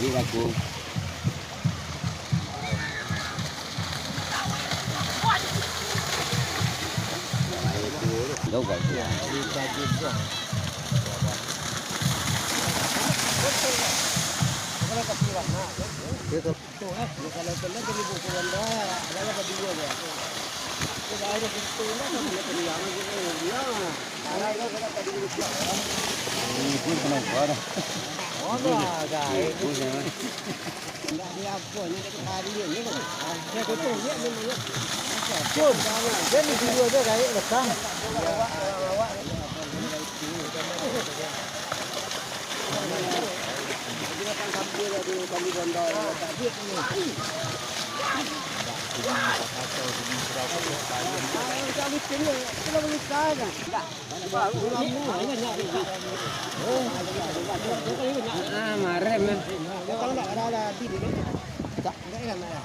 biết aku. Đâu vậy? Đi ra kia rồi. Itu tuh kalau kena jadi buku anda ada apa dia ya. Kita ada buku anda kan dia yang dia. Ada kalau tadi buku. Ini pun kena buat. Oh enggak, itu jangan. Enggak dia apa ni kita hari ni kan. Saya betul ni memangnya. Pun jadi video dia kayak datang. Sambil di kami bandar tak dia ni. Kami tengok kita boleh kan. Ah, marem kan. Kalau tak ada di ni. Tak, enggak enak mana.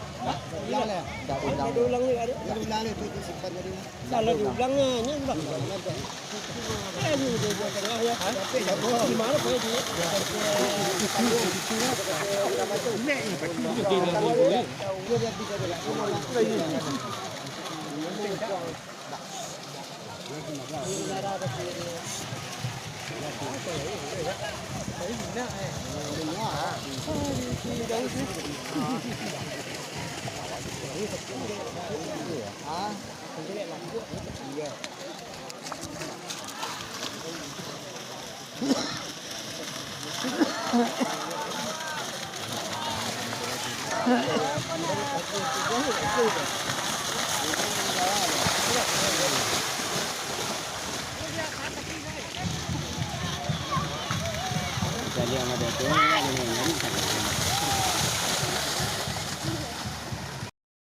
Ulang lah. Tak ulang ni ada. Ulang ni tu simpan jadi. Kalau diulangnya ni ulang. Ni dia buat tengah ya. Di mana boleh dia? Jadi yang ada tu